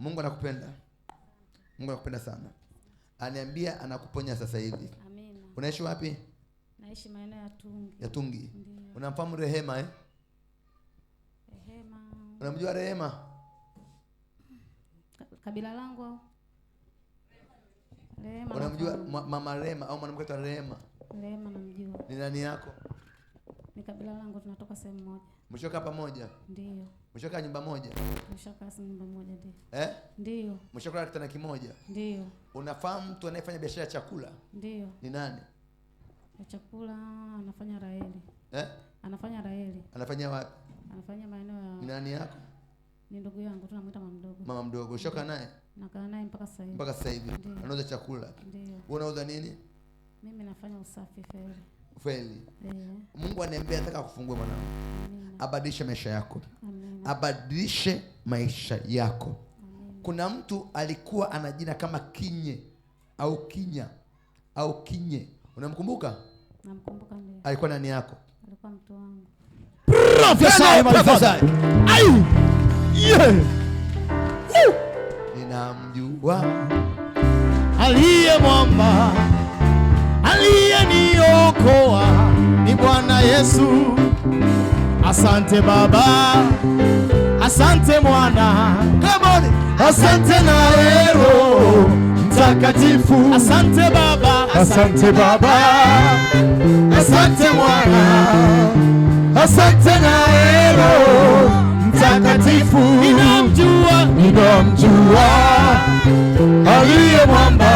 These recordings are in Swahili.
Mungu anakupenda. Mungu anakupenda sana. Aniambia anakuponya sasa hivi. Amina. Unaishi wapi? Naishi maeneo ya Tungi. Ya Tungi. Ndiyo. Unamfahamu Rehema eh? Rehema. Unamjua Rehema? Kabila langu au? Rehema. Unamjua mama Rehema au mwanamke wa Rehema? Rehema namjua. Ni nani yako? Ni kabila langu, tunatoka sehemu moja. Mshoka pamoja? Ndiyo. Mshoka nyumba moja? Mshoka nyumba moja ndiyo. Eh? Ndiyo. Mshoka kitanda kimoja? Ndiyo. Unafahamu mtu anayefanya biashara ya chakula? Ndiyo. Ni nani? Ya chakula anafanya Raheli. Eh? Anafanya Raheli. Anafanya wapi? Anafanya maeneo ya. Ni nani yako? Ni ndugu yangu, tunamuita mama mdogo. Mama mdogo. Ushoka naye? Nakaa naye mpaka sasa hivi. Mpaka sasa hivi. Anauza chakula. Ndiyo. Wewe unauza nini? Mimi nafanya usafi feli. Feli. Yeah. Mungu ananiambia nataka kufungue mwanangu. Abadilishe maisha yako. Amen. Abadilishe maisha yako. Amen. Kuna mtu alikuwa ana jina kama Kinye au Kinya au Kinye. Unamkumbuka? Namkumbuka ndio. Alikuwa nani yako? Alikuwa mtu wangu. Prophesy. Ai! Yeah. Ninamjua aliye mwamba, aliyeniokoa ni Bwana Yesu. Asante Baba, asante Mwana, asante na Roho Mtakatifu. Asante Baba, asante Baba, asante Mwana, asante na Roho Mtakatifu. Ninamjua aliye mwamba,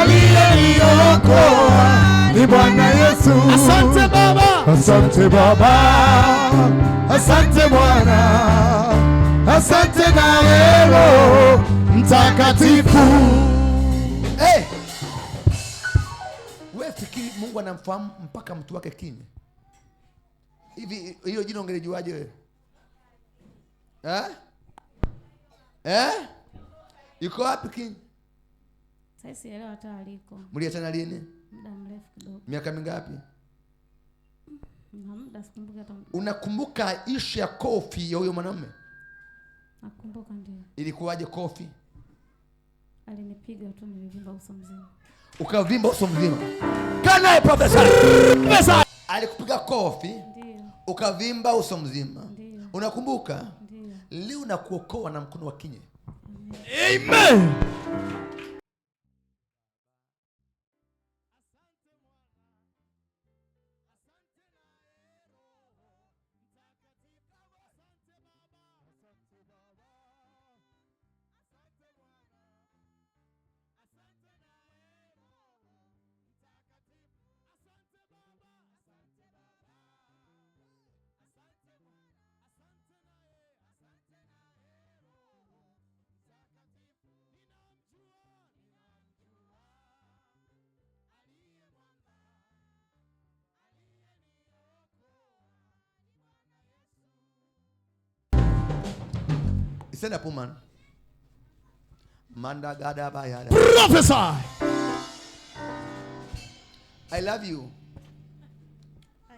aliyeniokoa ni Bwana Yesu. Asante Baba, asante Baba, asante Bwana, asante na Roho Mtakatifu. Hey! Wewe fikiri Mungu anamfahamu mpaka mtu wake Kinye? Hivi hiyo jina ungelijuaje wewe? Iko wapi Kinye? Sasa sielewa hata aliko. Mliachana lini? Muda mrefu kidogo. Miaka mingapi? Muda sikumbuki hata. Unakumbuka ishu ya kofi ya huyo mwanamume? Nakumbuka ndio. Ilikuwaje kofi? Alinipiga tu, nilivimba uso mzima. Ukavimba uso mzima? Kana profesa. Alikupiga kofi? Ndio. Ukavimba uso mzima? Ndio. Unakumbuka? Ndio. Leo nakuokoa na mkono wa Kinye. Amen. Stand up, woman. Manda gada bayada. Prophesy. I love you.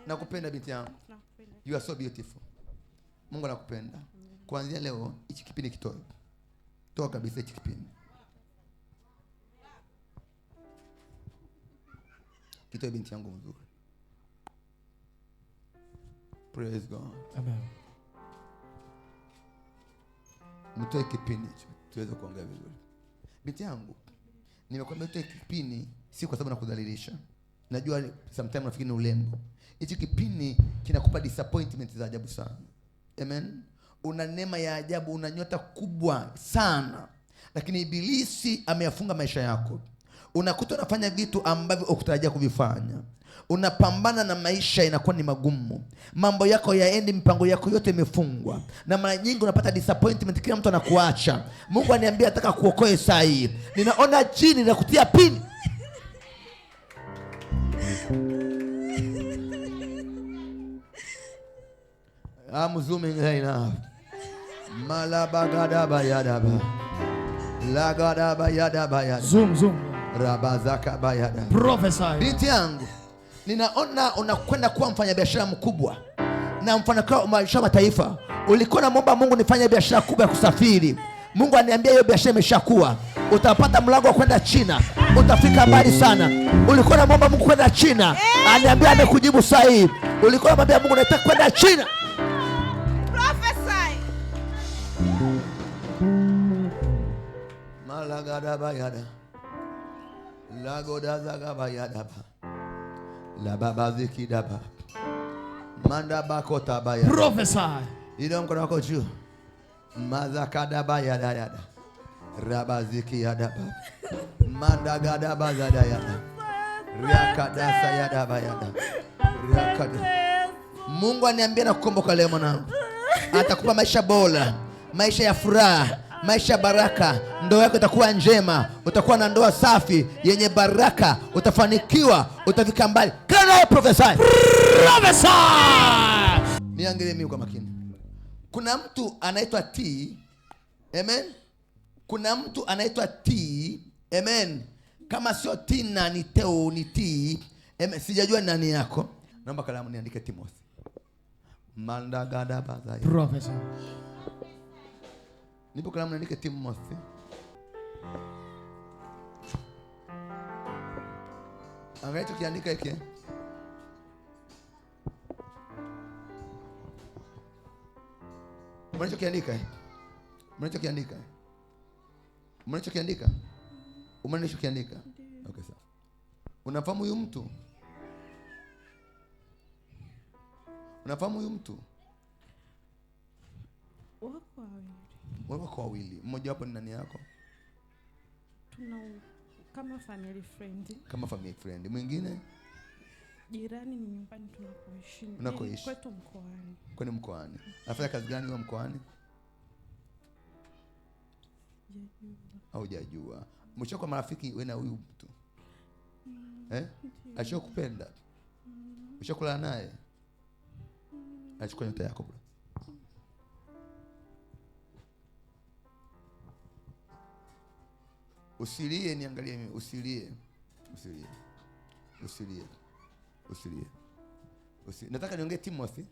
Nakupenda binti yangu. You are so beautiful. Mungu nakupenda. Kuanzia leo hichi kipindi kitoe. Toa kabisa hichi kipindi. Kitoe binti yangu mzuri. Praise God. Amen. Mtoe kipindi tuweze kuongea vizuri. Binti yangu, nimekwambia mtoe kipindi si kwa sababu nakudhalilisha. Najua sometimes nafikiri ni ulembo. Hichi kipindi kinakupa disappointment za ajabu sana. Amen. Una neema ya ajabu, una nyota kubwa sana. Lakini ibilisi ameyafunga maisha yako. Unakuta unafanya vitu ambavyo hukutarajia kuvifanya. Unapambana na maisha, inakuwa ni magumu. Mambo yako yaendi, mipango yako yote imefungwa. Na mara nyingi unapata disappointment, kila mtu anakuacha. Mungu aniambia nataka kuokoe saa hii. Ninaona jini na kutia pini. I'm zooming right now. Malabagadaba yadaba. Lagadaba yadaba yadaba. Zoom. Rabazaka bayada. Prophesy. Binti yangu, ninaona unakwenda kuwa mfanyabiashara mkubwa na mfanyakazi wa mataifa. Ulikuwa unamwomba Mungu nifanye biashara kubwa ya kusafiri. Mungu aniambia hiyo biashara imeshakuwa. Utapata mlango wa kwenda China. Utafika mbali sana. Ulikuwa unamwomba Mungu kwenda China. Aniambia amekujibu saa hii. Ulikuwa unamwambia Mungu nataka kwenda China. Prophesy. Malagada bayada. Lagoda zaga bayada. La baba zikidaba. Manda bakota bayada. Prophesy. Ilo mkono wako juu. Mazakada bayada yada. Rabaziki yada. Manda gada bazada yada. Riakada sayada bayada. Riakada. Mungu aniambia na kukomboka leo mwanangu. Atakupa maisha bora, maisha ya furaha, maisha ya baraka. Ndoa yako itakuwa njema, utakuwa na ndoa safi yenye baraka, utafanikiwa, utafika mbali. Kana prophesy. Prophesy. Niangalie mimi kwa makini. Kuna mtu anaitwa T. Amen. Kuna mtu anaitwa T. Amen. Kama sio T na ni Teo ni T. Amen. Sijajua nani yako. Naomba kalamu niandike Timothy. Mandagada bazai. Prophesy. Nipo kalamu niandike Timothy. Angalia tukiandika hiki. Mnachokiandika? Mnachokiandika? Mnachokiandika? Umenichokiandika? Okay, sawa. Unafahamu huyu mtu? Unafahamu huyu mtu? Wako wawili. Mmoja wapo ni nani yako? Tuna kama family friend. Kama family friend. Mwingine? Jirani, ni nyumbani tunakoishi. Unakoishi? Kwetu mkoani. Kwani mkoani? Anafanya kazi gani wa mkoani? Haujajua. Mwisho kwa marafiki wewe na huyu mtu. Ashokupenda. Ushakula naye. Achukua nyota yako bro. Usilie, niangalie mimi. Usilie. Usilie. Usilie. Usilie. Usilie. Nataka niongee Timothy.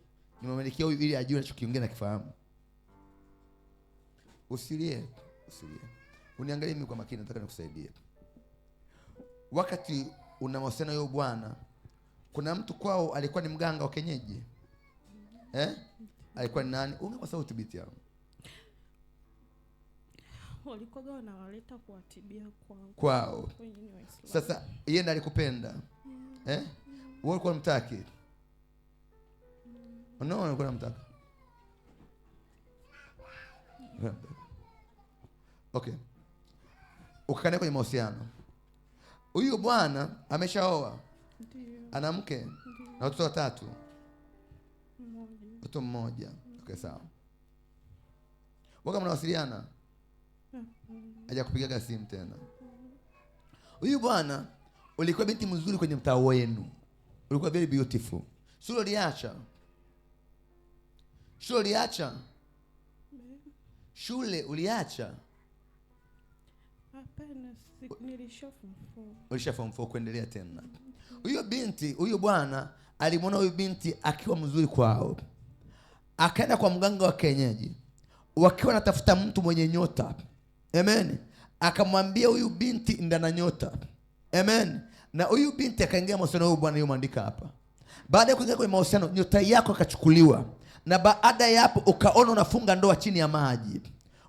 Nimemwelekea huyu ili ajue anachokiongea na kifahamu. Usilie. Usilie. Uniangalie mimi kwa makini, nataka nikusaidie. Wakati unamwasiliana na yule bwana, kuna mtu kwao alikuwa ni mganga wa kienyeji. Alikuwa ni nani? Ungekuwa sauti biti yangu. Walikoga wanawaleta kuwatibia kwao. Sasa yeye ndiye alikupenda. Wewe ulikuwa unamtaka. Unaona ulikuwa unamtaka. Okay. Ukakana kwenye mahusiano. Huyu bwana ameshaoa. Ana mke na watoto watatu. Mtoto mmoja. Okay, sawa. Waka mnawasiliana? Haja kupiga simu tena. Huyu bwana ulikuwa binti mzuri kwenye mtaa wenu. Ulikuwa very beautiful. Shule uliacha? Shule uliacha? Shule uliacha? Hapana, nilishafahamu. Ulishafahamu kuendelea tena. Huyo binti, huyo bwana alimwona huyu binti akiwa mzuri kwao. Akaenda kwa mganga wa kienyeji. Wakiwa natafuta mtu mwenye nyota. Amen. Akamwambia huyu binti ndana nyota. Amen. Na huyu binti akaingia mahusiano huyu bwana yumeandika hapa. Baada ya kuingia kwenye mahusiano, nyota yako akachukuliwa. Na baada ya hapo ukaona unafunga ndoa chini ya maji.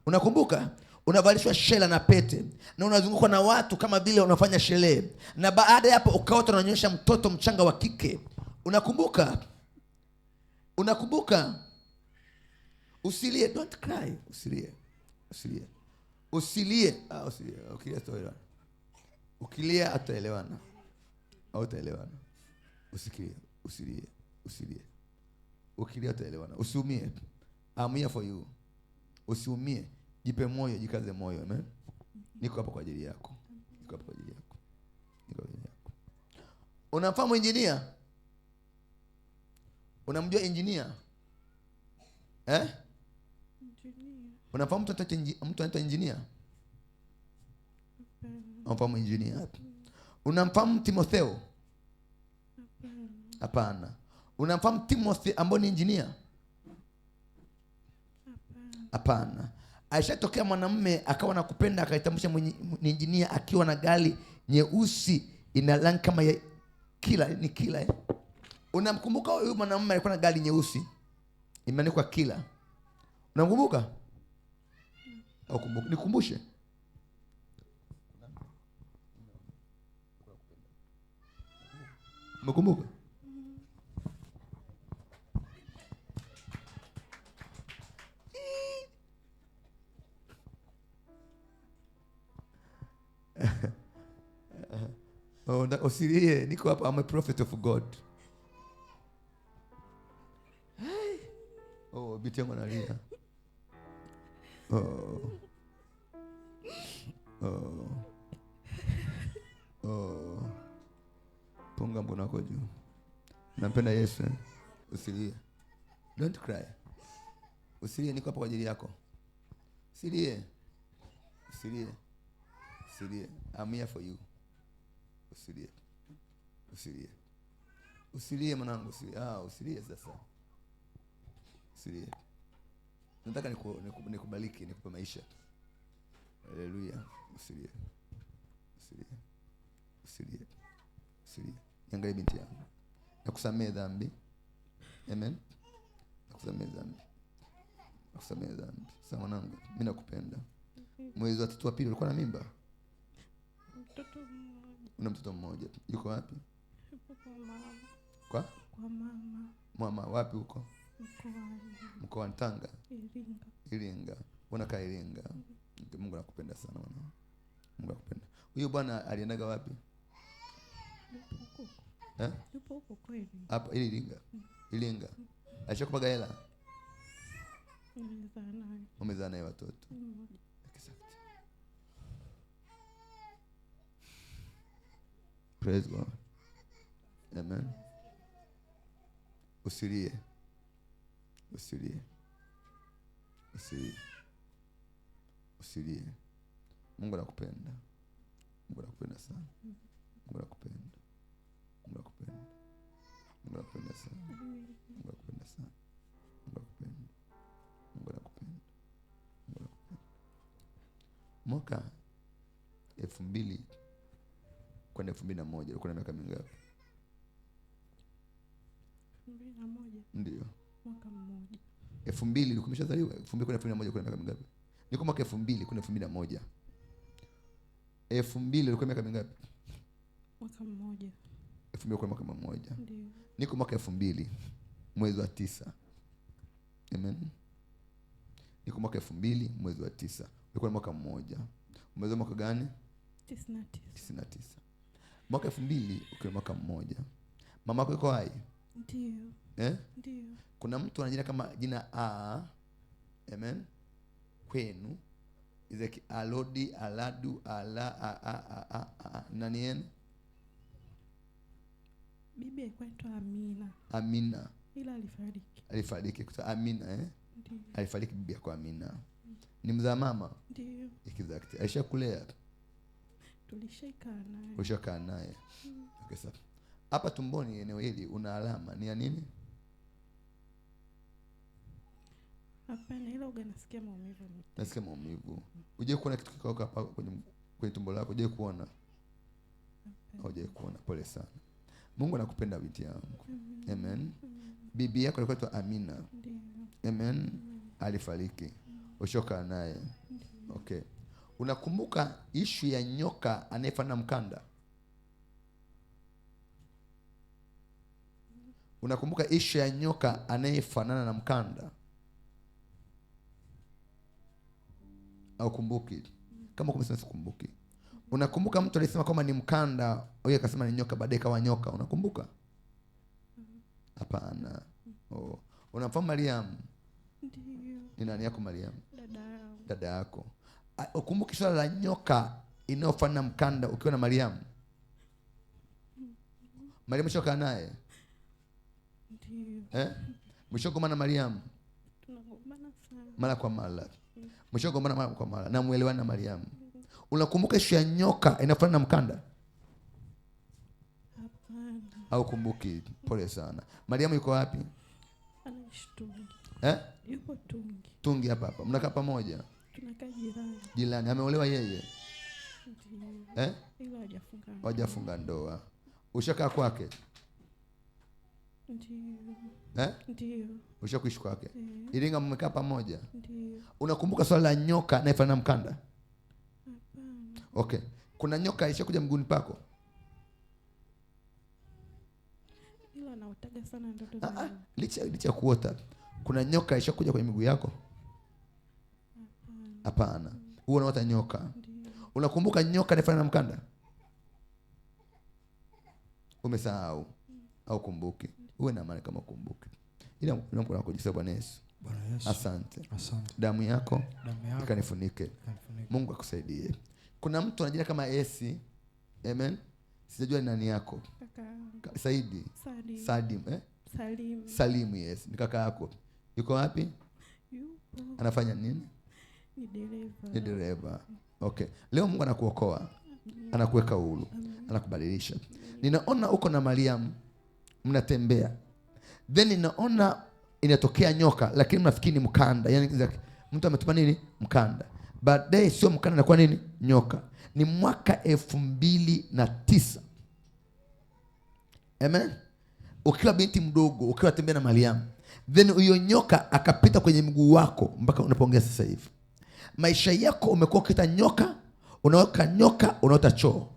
Unakumbuka? Unavalishwa shela na pete na unazungukwa na watu kama vile unafanya sherehe. Na baada ya hapo ukaota unanyonyesha mtoto mchanga wa kike. Unakumbuka? Unakumbuka? Usilie, don't cry. Usilie. Usilie. Usilie. Usilie. Ukilia tutaelewana. Ukilia hataelewana. Hautaelewana. Usikie. Usilie. Usilie. Ukilia hataelewana. Usiumie. I'm here for you. Usiumie. Jipe moyo, jikaze moyo. Amen. Niko hapa kwa ajili yako. Niko hapa kwa ajili yako. Niko kwa ajili yako. Unamfahamu engineer? Unamjua engineer? Unafahamu mtu anaitwa engineer? Unafahamu engineer? Unamfahamu Timotheo? Hapana. Unamfahamu Timothy ambaye ni engineer? Hapana. Aishatokea mwanamume akawa nakupenda akaitambulisha ni engineer akiwa na gari nyeusi ina rangi kama ya kila ni kila. Unamkumbuka huyu mwanamume alikuwa na gari nyeusi imeandikwa kila? Unamkumbuka? Au kumbuka? Nikumbushe. Umekumbuka? Usilie, niko hapa, I'm a prophet of God. Oh, binti yangu analia. Punga mkono wako juu. Nampenda Yesu. Usilie. Don't cry. Usilie, niko hapa kwa ajili yako. Usilie. Usilie. Usilie. I'm here for you. Usilie. Usilie. Usilie mwanangu, usilie. Usilie sasa. Usilie. Nataka nikubariki, nikupe maisha. Haleluya. Usilie. Usilie. Usilie. Usilie. Niangalie binti yangu. Nakusamehe dhambi. Amen. Nakusamehe dhambi. Nakusamehe dhambi. Sasa mwanangu, mimi nakupenda. Mwezi wa 3 wa pili ulikuwa na mimba? Mtoto mmoja. Una mtoto mmoja. Yuko wapi? Yuko kwa mama. Kwa mama. Mama wapi huko? Mkoa wa Tanga. Iringa. Unakaa Iringa. Mungu anakupenda sana mwana. Mungu anakupenda. Huyo bwana aliendaga wapi? Yupo huko kweli. Hapa Iringa. Iringa. Alishakupaga hela? Umezaa naye watoto. Praise God. Amen. Usilie. Usilie. Usilie. Usilie. Mungu anakupenda. Mungu anakupenda sana. Mungu anakupenda. Mungu anakupenda. Mungu anakupenda sana. Mungu anakupenda sana. Mungu anakupenda. Mungu anakupenda. Mungu anakupenda. Mwaka 2000 kwenda 2001 ulikuwa na miaka mingapi? 2001. Ndio. Mwaka mmoja. 2000 ulikuwa umeshazaliwa? 2000 kwenda 2001 ulikuwa na miaka mingapi? Niko mwaka 2000 kwenda 2001. 2000 ulikuwa miaka mingapi? Mwaka mmoja. 2000 kwa mwaka mmoja. Ndio. Niko mwaka 2000 mwezi wa 9. Amen. Niko mwaka 2000 mwezi wa 9. Ulikuwa mwaka mmoja. Umezaliwa mwaka gani? 99. Mwaka 2000 ukiwa mwaka mmoja. Mama yako yuko hai? Ndio. Ndio. Kuna mtu ana jina kama jina A. Amen. Kwenu. Izeki Alodi, Aladu, Ala, nani yenu? Bibi alikuwa anaitwa Amina. Amina. Ila alifariki. Alifariki kutoka Amina Ndio. Alifariki bibi yako Amina. Ni mzaa mama? Ndio. Exactly. Aisha kulea? Tulishakaa naye. Ulishakaa naye. Okay, sawa. Hapa tumboni eneo hili una alama ni ya nini? Hapana, ila nasikia maumivu. Nasikia maumivu. Uje kuona kitu kikao hapa kwenye tumbo lako, uje kuona? Uje kuona, pole sana. Mungu anakupenda binti yangu. Amen. Bibi yako alikuwa anaitwa Amina. Ndio. Amen. Alifariki. Ushoka naye. Okay. Unakumbuka issue ya nyoka anayefanana mkanda? Unakumbuka issue ya nyoka anayefanana na mkanda? Au kumbuki? Kama kumesema sikumbuki. Unakumbuka mtu alisema kama ni mkanda, yeye akasema ni nyoka, baadaye kawa nyoka. Unakumbuka? Hapana. Oh. Unafahamu Mariam? Ndio. Ni nani yako Mariam? Dada yako. Ukumbuki swala la nyoka inayofanana mkanda ukiwa na Mariam? Mariam shoka naye? Ndio. Mshogombana na Mariam? Tunagombana sana. Mara kwa mara. Mshogombana mara kwa mara na muelewana na Mariam. Unakumbuka ishu ya nyoka inafanana na mkanda? Hapana. Au kumbuki? Pole sana. Mariam yuko wapi? Anaishi Tungi. Yuko Tungi. Tungi hapa. Mnakaa pamoja? Tunakaa jirani. Jirani. Ameolewa yeye? Ndiyo. Ila hajafunga. Hajafunga ndoa. Ushakaa kwake? Ndiyo. Ndiyo. Ushakuishi kwake? Iringa mmekaa pamoja? Ndiyo. Unakumbuka swala la nyoka na ifanana mkanda? Hapana. Okay. Kuna nyoka ishakuja mguuni pako? Ila naotaga sana ndoto zangu. Licha kuota. Kuna nyoka ishakuja kwenye miguu yako? Hapana. Wewe unaota nyoka. Ndiyo. Unakumbuka nyoka inafanana na mkanda? Umesahau au kumbuki? Uwe na amani kama kumbuki. Ila unamkona kujisema Bwana Yesu. Bwana Yesu. Asante. Asante. Damu yako ikanifunike. Mungu akusaidie. Kuna mtu anajina kama Esi. Amen. Sijajua ni nani yako. Kaka. Saidi. Salim. Salim, yes. Ni kaka yako. Yuko wapi? Yupo. Anafanya nini? Ni dereva. Okay. Leo Mungu anakuokoa. Anakuweka huru. Anakubadilisha. Ninaona uko na Mariam mnatembea. Then ninaona inatokea nyoka lakini mnafikiri ni mkanda. Yaani mtu ametupa nini? Mkanda. Baadaye sio mkanda, inakuwa nini? Nyoka. Ni mwaka 2009. Amen. Ukiwa binti mdogo, ukiwa tembea na Mariam, then huyo nyoka akapita kwenye mguu wako mpaka unapoongea sasa hivi. Maisha yako umekuwa ukita nyoka, unaoka nyoka, unaota choo.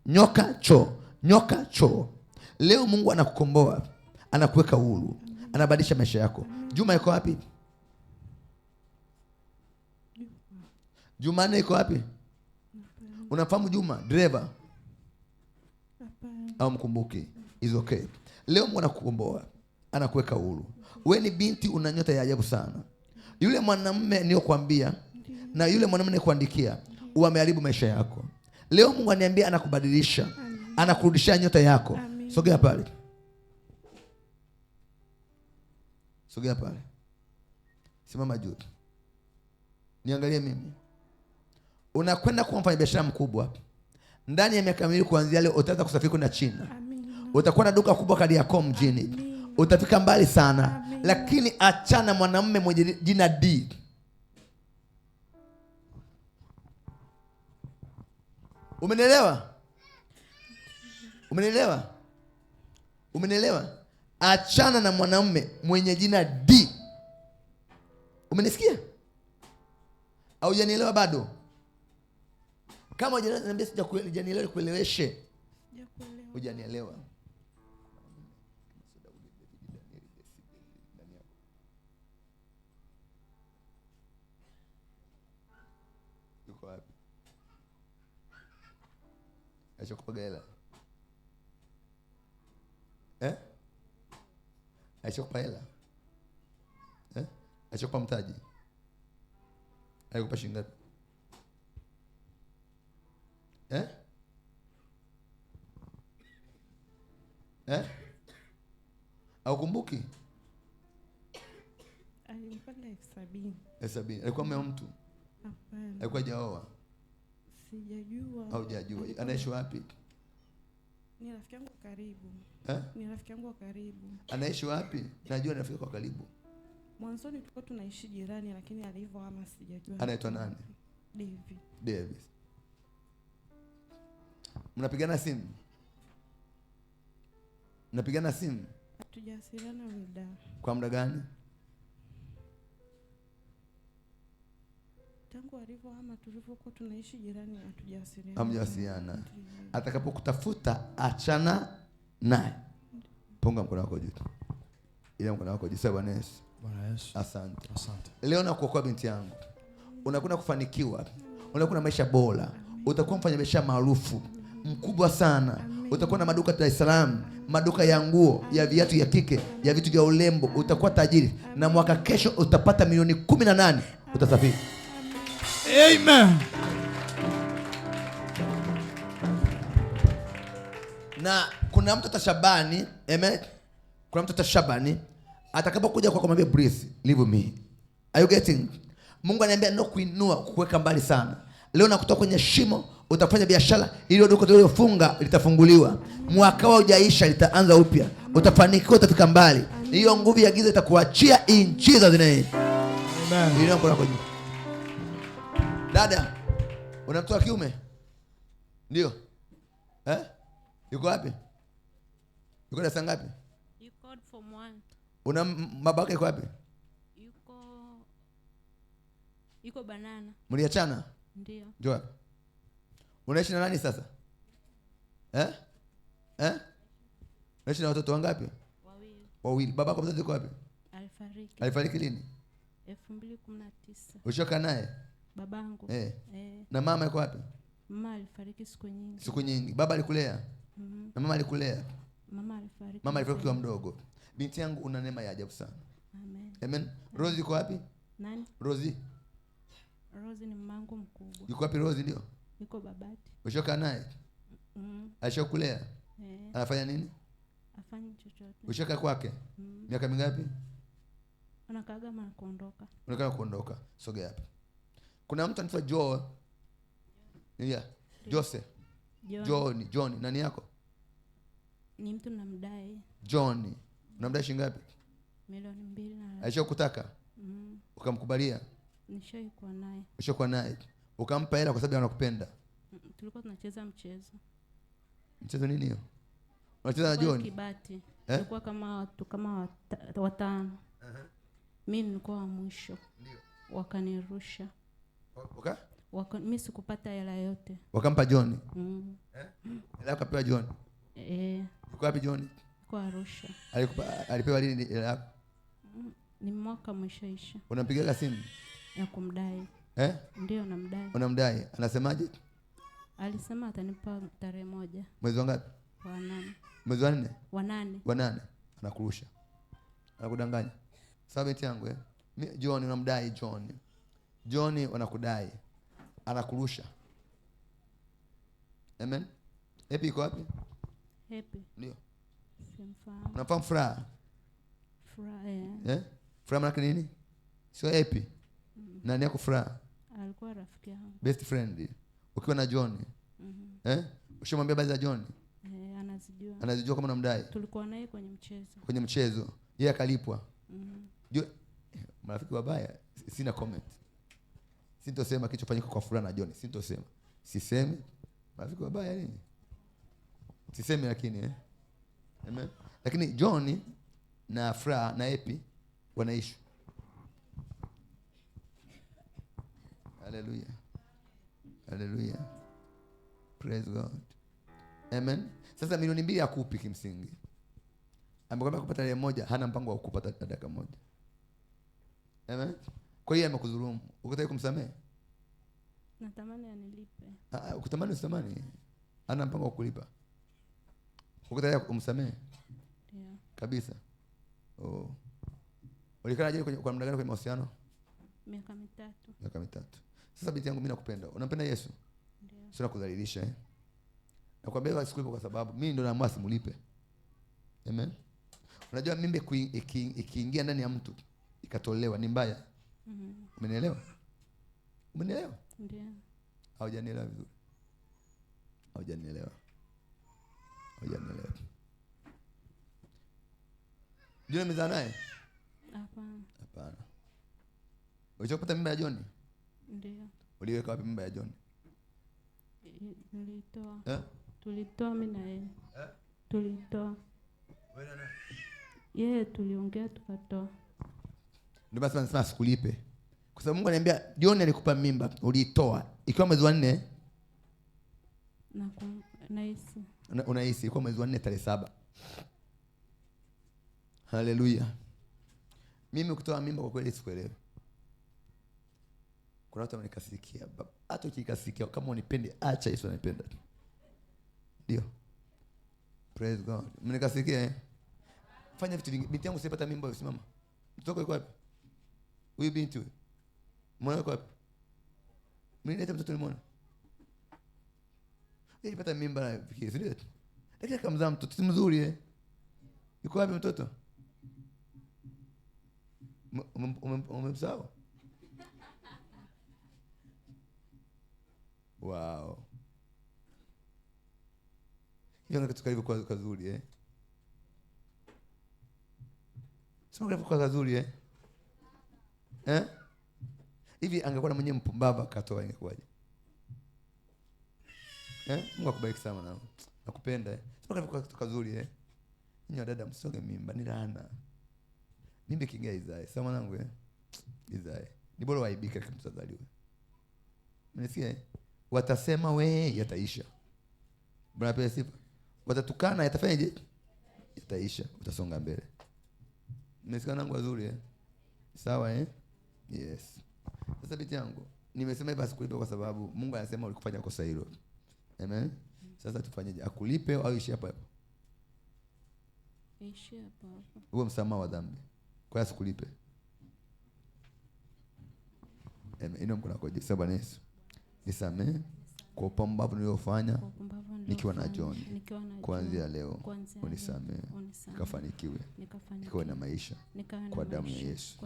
Nyoka choo, nyoka choo. Leo Mungu anakukomboa, anakuweka huru, anabadilisha maisha yako. Juma yuko wapi? Jumane yuko wapi? Unafahamu Juma dereva? Au mkumbuki? Is okay. Leo Mungu anakukomboa, anakuweka huru. Wewe ni binti, una nyota ya ajabu sana. Yule mwanamume niliyokuambia na yule mwanamume nilikuandikia wameharibu maisha yako. Leo Mungu ananiambia anakubadilisha, anakurudishia nyota yako. Sogea pale. Sogea pale. Simama juu. Niangalie mimi. Unakwenda kuwa mfanyabiashara mkubwa. Ndani ya miaka miwili kuanzia leo utaanza kusafiri kwenda China. Utakuwa na duka kubwa Kariakoo mjini. Utafika mbali sana. Lakini achana mwanamume mwenye jina D. Umenielewa? Umenielewa? Umenielewa? Achana na mwanamume mwenye jina D. Umenisikia? Au hujanielewa bado? Kama hujanielewa kueleweshe. Hujanielewa. Yuko wapi? Acha kupaga hela. Acha kupa hela. Acha kupa mtaji. Alikupa shilingi ngapi? Au kumbuki? Alinipa 70,000. 70,000. Alikuwa mume wa mtu? Hapana. Alikuwa hajaoa? Sijajua. Au hajajua. Anaishi wapi? Ni rafiki yangu karibu. Ni rafiki yangu wa karibu. Anaishi wapi? Najua ni rafiki kwa karibu. Mwanzoni tulikuwa tunaishi jirani lakini alivyohama sijajua. Anaitwa nani? David. Mnapigana simu? Mnapigana simu? Hatujawasiliana muda. Kwa muda gani? Tangu alivyohama tulivyokuwa tunaishi jirani hatujawasiliana. Hamjawasiliana. Atakapokutafuta achana naye. Punga mkono wako juu. Ile mkono wako juu. Bwana Yesu. Bwana Yesu. Asante. Asante. Leo nakuokoa binti yangu. Unakwenda kufanikiwa. Unakuwa na maisha bora. Utakuwa mfanyabiashara maarufu mkubwa sana. Utakuwa na maduka Dar es Salaam, maduka ya nguo, ya viatu ya kike, ya vitu vya urembo. Utakuwa tajiri na mwaka kesho utapata milioni 18. Utasafiri. Amen. Na kuna mtu Shabani, amen. Kuna mtu Shabani atakapokuja kwa kumwambia breathe, leave me. Are you getting? Mungu ananiambia no kuinua, kuweka mbali sana. Leo nakutoa kwenye shimo, utafanya biashara, ile duka uliyofunga litafunguliwa. Mwaka wao hujaisha, litaanza upya. Utafanikiwa, utafika mbali. Hiyo nguvu ya giza itakuachia in Jesus name. Amen. Ndio kwa Dada, una mtoto wa kiume? Ndio. Yuko wapi? Yuko darasa ngapi? Yuko form 1. Una baba yake yuko wapi? Yuko Banana. Mliachana? Ndio. Njoo hapa. Unaishi na nani sasa? Unaishi na watoto wangapi? Wawili. Baba yako mzazi yuko wapi? Alifariki. Alifariki lini? 2019. Ushoka naye? Babangu. Na mama yuko wapi? Mama alifariki siku nyingi. Siku nyingi. Baba alikulea? Na mama alikulea? Mama alifariki. Mama alifariki kwa mdogo. Binti yangu una neema ya ajabu sana. Amen. Amen. Rosie yuko wapi? Nani? Rosie ni mamangu mkubwa. yuko wapi Rosie? Ndio. Yuko Babati. Ushoka naye? Alishakulea? Anafanya nini? Afanye chochote. Ushoka kwake? Miaka mingapi? Anakaaga na kuondoka. Unataka kuondoka. Sogea hapa. Kuna mtu anaitwa Joe. Jose. John. Nani yako? Ni mtu namdai. John. Unamdai shilingi ngapi? 2 na. Alishakutaka? Ukamkubalia? Nishaikuwa naye. Ushakuwa naye. Ukampa hela kwa sababu anakupenda? Tulikuwa tunacheza mchezo. Mchezo nini hiyo? Unacheza na John? Kibati. Tulikuwa kama watu watano. Mimi nilikuwa wa mwisho. Ndio. Wakanirusha. Mimi sikupata hela yote. Wakampa John? Hela kapewa John? Yuko wapi John? Kwa Arusha. Alipewa lini hela yako? Ni mwaka mwishoisha. Unampigia simu ya kumdai? Ndio namdai. Unamdai? Anasemaje? Alisema atanipa tarehe 1. Mwezi wangapi? Wa 8. Mwezi wa 4? Wa 8. Wa 8. Anakurusha. Anakudanganya. Sawa binti yangu John unamdai John wanakudai. Anakurusha. Amen. Happy iko wapi? Happy. Ndio. Simfahamu. Unafahamu furaha? Furaha. Furaha maana nini? Sio happy. Nani yako furaha? Alikuwa rafiki yangu. Best friend. Ukiwa na John. Ushamwambia baadhi za John? Anazijua. Anazijua kama unamdai. Tulikuwa naye kwenye mchezo. Kwenye mchezo. Yeye akalipwa. Marafiki wabaya, sina comment. Sintosema kilichofanyika kwa furaha na John. Sintosema. Sisemi. Marafiki wabaya nini? Sisemi lakini Amen. Lakini John na Furaha na Epi wanaishi. Hallelujah. Hallelujah. Praise God. Amen. Sasa 2 milioni akupi kimsingi. Amekwambia kupata ile moja, hana mpango wa kupata dakika moja. Amen. Kwa hiyo amekudhulumu. Ukitaka kumsamehe? Natamani anilipe. Ukutamani usitamani. Hana mpango wa kulipa. Ukitaka kumsamehe? Ndio. Kabisa. Ulikaa je kwa muda gani kwenye mahusiano? Miaka 3. Miaka 3. Sasa binti yangu mimi nakupenda. Unampenda Yesu? Ndio. Sio nakudhalilisha Nakwambia sikulipa kwa sababu mimi ndo naamua simulipe. Amen. Unajua mimbe ikiingia ndani ya mtu ikatolewa ni mbaya. Umenielewa? Umenielewa? Ndio. Haujanielewa vizuri. Haujanielewa. John mzaa naye? Hapana. Ulichopata mimba ya John? Ndio. Uliweka wapi mimba ya John? Nilitoa. Tulitoa mimi na yeye. Tulitoa. Wewe na nani? Yeye tuliongea tukatoa. Ndio basi nasema sikulipe. Kwa sababu Mungu ananiambia John alikupa mimba, uliitoa. Ikiwa mwezi wa 4? Nahisi. Unahisi ilikuwa mwezi wa 4 tarehe 7. Hallelujah. Mimi kutoa mimba kwa kweli sikuelewi. Kuna watu wamenikasikia. Hata ukikasikia kama unipende acha Yesu anipenda. Ndio. Praise God. Mmenikasikia Fanya vitu vingi. Binti yangu sipata mimba usimama. Mtoto yuko wapi? Huyu binti huyu. Mwana yuko wapi? Mimi nileta mtoto nimeona. Yeye pata mimba na fikiri sio? Lakini kamzaa mtoto mzuri Yuko wapi mtoto? Umemsahau? Wow. Hiyo kitu karibu kwa kazuri Sema karibu kwa kazuri Hivi angekuwa na mwenyewe mpumbavu akatoa ingekuwaje? Mungu akubariki sana mwanangu. Nakupenda. Sio kwa kitu kizuri Nyinyi dada msoge mimba ni laana. Mimba kinga izae. Sawa mwanangu izae. Ni bora waibike kama mtazaliwa. Mnasikia watasema we yataisha. Bwana pia sifa. Watatukana yatafanyaje? Yataisha. Utasonga mbele. Mnasikia wanangu wazuri Sawa Yes. Sasa binti yangu, nimesema hivi asikulipe kwa sababu Mungu anasema ulikufanya kosa hilo. Amen. Sasa tufanyeje? Akulipe au ishi hapa hapa? Ishi hapa hapa. Huo msamaha wa dhambi. Kwa hiyo asikulipe. Amen. Ino mkono wako Yesu Bwana Yesu. Nisamehe kwa upumbavu niliofanya nikiwa na John. Kuanzia leo unisamehe. Nikafanikiwe. Nikawe na maisha kwa damu ya Yesu.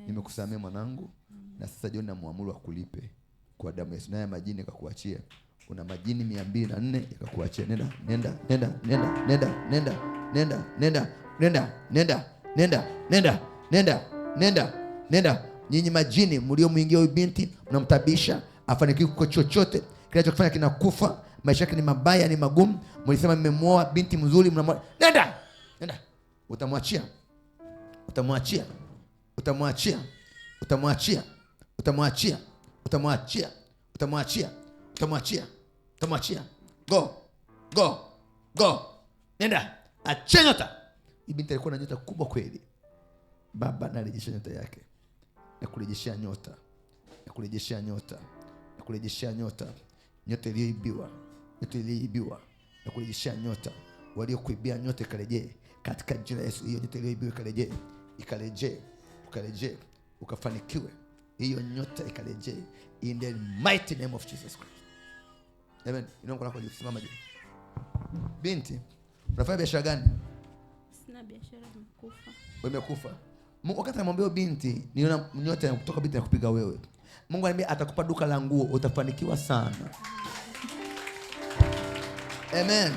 Nimekusamehe mwanangu. Na sasa John namuamuru akulipe kwa damu ya Yesu. Naye majini akakuachia. Una majini 204 yakakuachia. Nenda. Nyinyi majini mliomuingia huyu binti mnamtabisha afanikiwe kwa chochote kinachofanya kinakufa, maisha yake ni mabaya, ni magumu. Mlisema mmemwoa binti mzuri, nenda. Utamwachia. Go. Nenda. Achia nyota. Hii binti alikuwa na nyota kubwa kweli. Baba narejesha nyota yake. Nakurejeshea nyota. Nyota iliyoibiwa. Nakurejeshea nyota. Waliokuibia nyota ikarejee katika jina la Yesu. Hiyo nyota iliyoibiwa ikarejee. Ukafanikiwe. Hiyo nyota ikarejee in the mighty name of Jesus Christ. Amen. Inaomba kwa kusimama je. Binti, unafanya biashara gani? Sina biashara, nimekufa. Umekufa. Mungu wakati anamwambia binti, niona nyota kutoka binti na kupiga wewe. Mungu anambia atakupa duka la nguo, utafanikiwa sana. Amen.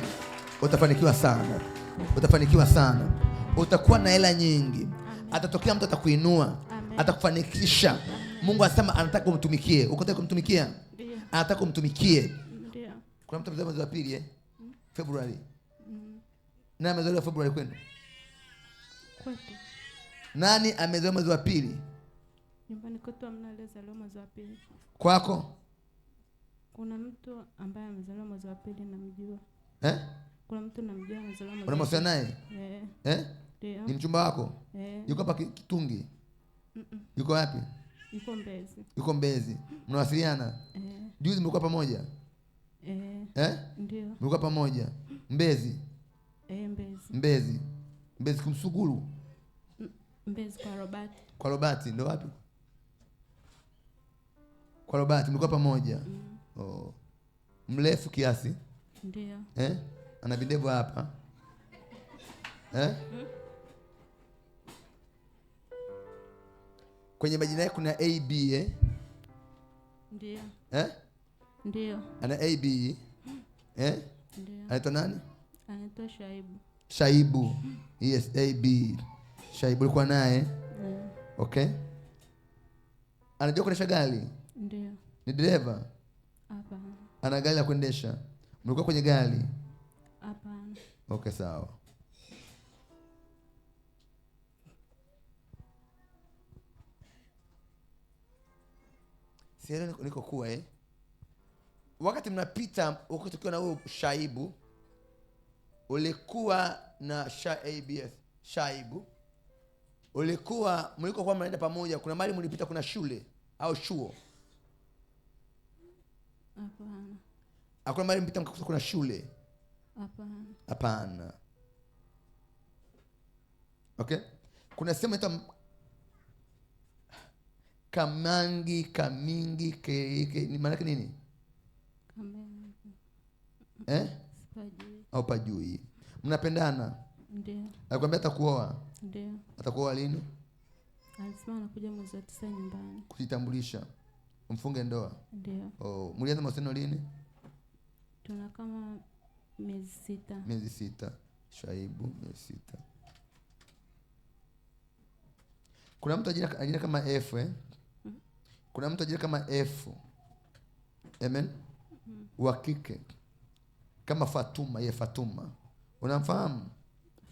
Utafanikiwa sana. Utakuwa na hela nyingi. Atatokea mtu atakuinua, atakufanikisha. Mungu anasema anataka kumtumikie. Uko tayari kumtumikia? Ndio. Anataka kumtumikie. Ndio. Kuna mtu mwezi wa pili Februari. Nani amezaliwa Februari kwenu? Kwetu. Nani amezaliwa mwezi wa pili? Nyumbani kwetu hamna aliyezaliwa mwezi wa pili. Kwako? Kuna mtu ambaye amezaliwa mwezi wa pili namjua. Kuna mtu namjua amezaliwa mwezi. Unamwasiliana naye? Ndio. Ni mchumba wako? Yuko hapa Kitungi? Yuko wapi? Yuko Mbezi. Mnawasiliana? Juzi mlikuwa pamoja? Ndio. Mlikuwa pamoja? Mbezi? Mbezi Kumsuguru? Mbezi kwa Robati. Ndio wapi? Kwa Robati mlikuwa pamoja? Mrefu kiasi? Ndio. Ana vindevu hapa? Kwenye majina yake kuna AB Ndio. Ndio. Ana AB Ndio. Anaitwa nani? Anaitwa Shaibu. Yes, AB. Shaibu ulikuwa naye? Okay. Anajua kuendesha gari? Ndio. Ni dereva? Hapana. Ana gari la kuendesha? Mlikuwa kwenye gari? Hapana. Okay, sawa. Sasa niko kuwa wakati mnapita wakati tukiwa na huyo Shaibu, ulikuwa na Shaibu, mlikuwa mnaenda pamoja, kuna mahali mlipita, kuna shule au chuo? Hapana. Hakuna mahali mlipita kuna shule? Hapana. Okay? Kuna sema ita Kamingi ni maana yake nini? Au pajui. Mnapendana? Ndio. Alikwambia atakuoa? Ndio. Atakuoa lini? Alisema anakuja mwezi wa 9 nyumbani. Kujitambulisha. Mfunge ndoa? Ndio. Mlianza mahusiano lini? Tuna kama miezi 6. Miezi 6. Shaibu miezi 6. Kuna mtu ajina kama F Kuna mtu ajira kama F. Amen. Wa kike kama Fatuma, ye Fatuma. Unamfahamu?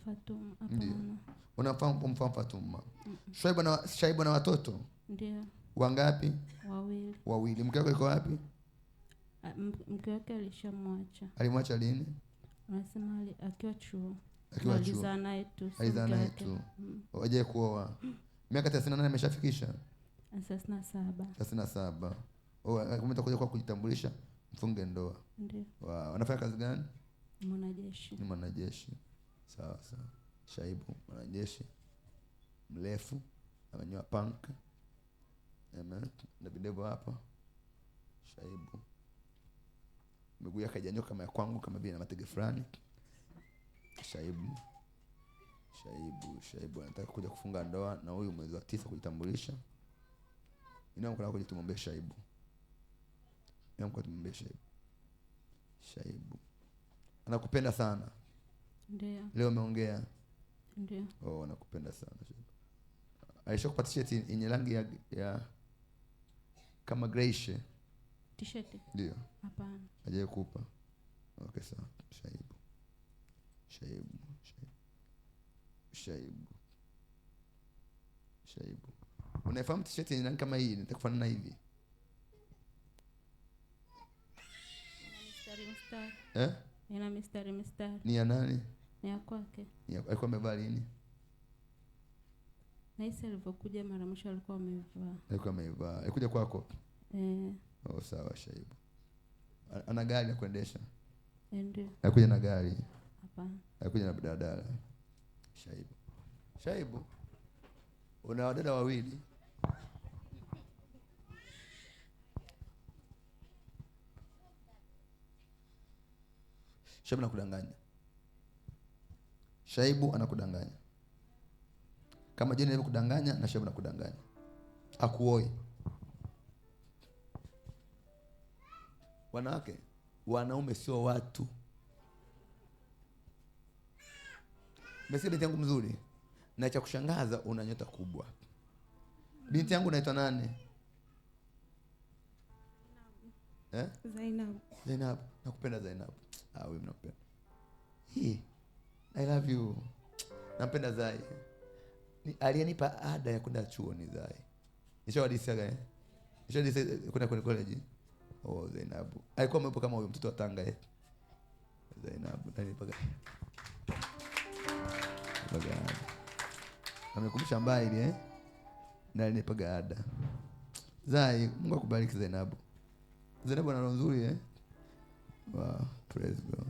Fatuma? Ndio. Hapana. Unamfahamu Fatuma? Shaibu na watoto? Ndio. Wangapi? Wawili. Mke wako yuko wapi? Mke wake alishamwacha. Alimwacha lini? Anasema akiwa chuo. Akiwa chuo. Alizaa naye tu. Alizaa naye tu. Waje kuoa. Miaka 38 ameshafikisha? 37. Umetakuja kwa kujitambulisha, mfunge ndoa. Ndio. Wow. Anafanya kazi gani? Mwanajeshi. Ni mwanajeshi. Sawa. Shaibu, mwanajeshi. Mrefu, amenyoa punk. Amen. Na video hapa. Shaibu. Miguu yake haijanyoka kama ya kwangu, kama vile na matege fulani. Shaibu anataka kuja kufunga ndoa na huyu mwezi wa 9 kujitambulisha. Inaomba kuja tumombe Shaibu. Shaibu. Anakupenda sana. Ndio. Leo umeongea. Ndio. Anakupenda sana Shaibu. Alishakupa t-shirt yenye rangi ya kama grayish. T-shirt? Ndio. Hapana. Hajaye kupa. Okay, sawa. Shaibu. Unafahamu t-shirt yenye rangi kama hii nitakufanana hivi? Mistari. Ina mistari. Ni ya nani? Ni ya kwake. Alikuwa amevaa lini? Na hisi alipokuja mara mwisho alikuwa amevaa. Alikuja kwako? Sawa Shaibu. Ana gari ya kuendesha? Ndio. Alikuja na gari? Hapana. Alikuja na daladala. Shaibu. Una wadada wawili? Shaibu anakudanganya. Kama jeni kudanganya na Shaibu anakudanganya. Akuoi. Wanaume sio watu. Mesikia binti yangu mzuri. Na cha kushangaza una nyota kubwa. Binti yangu naitwa nani? Zainab. Nakupenda Zainab. Wewe mnapenda. I love you. Nampenda Zai. Aliyenipa ada ya kwenda chuo ni Zai. Nishawadisia kwenda kwenye college. Zainab. Alikuwa mwepo kama huyo mtoto wa Tanga Zainab. Amekumbusha mbali na alinipaga ada. Zai, Mungu akubariki Zainab. Zainab ana roho nzuri Wow, praise God.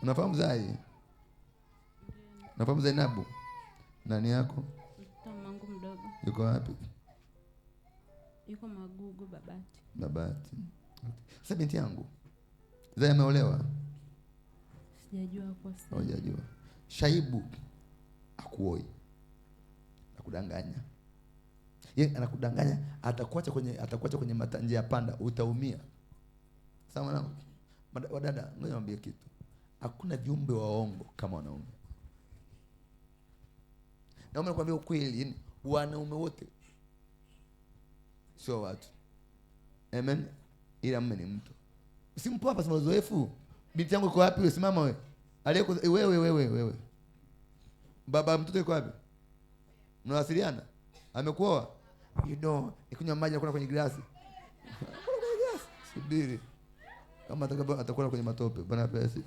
Unafahamu Zai? Unafahamu Zainab? Nani yako? Mtoto mdogo. Yuko wapi? Yuko Magugu, Babati. Sasa binti yangu Zai ameolewa? Sijajua kwa sasa. Hujajua. Shaibu akuoi. Akudanganya. Yeye anakudanganya, atakuacha kwenye njia ya panda, utaumia. Sawa mwanangu? Wadada, ngoja niwaambie kitu. Hakuna viumbe waongo kama wanaume. Naomba nikwambie ukweli, wanaume wote sio watu. Amen. Ila mume ni mtu. Usimpo hapa, sema uzoefu. Binti yangu iko wapi? Wewe simama wewe. Aliyeko wewe. Baba mtoto yuko wapi? Mnawasiliana? Amekuoa? Nikunywa maji na kuna kwenye glasi. Subiri. Kama atakuwa kwenye matope, bwana pesa.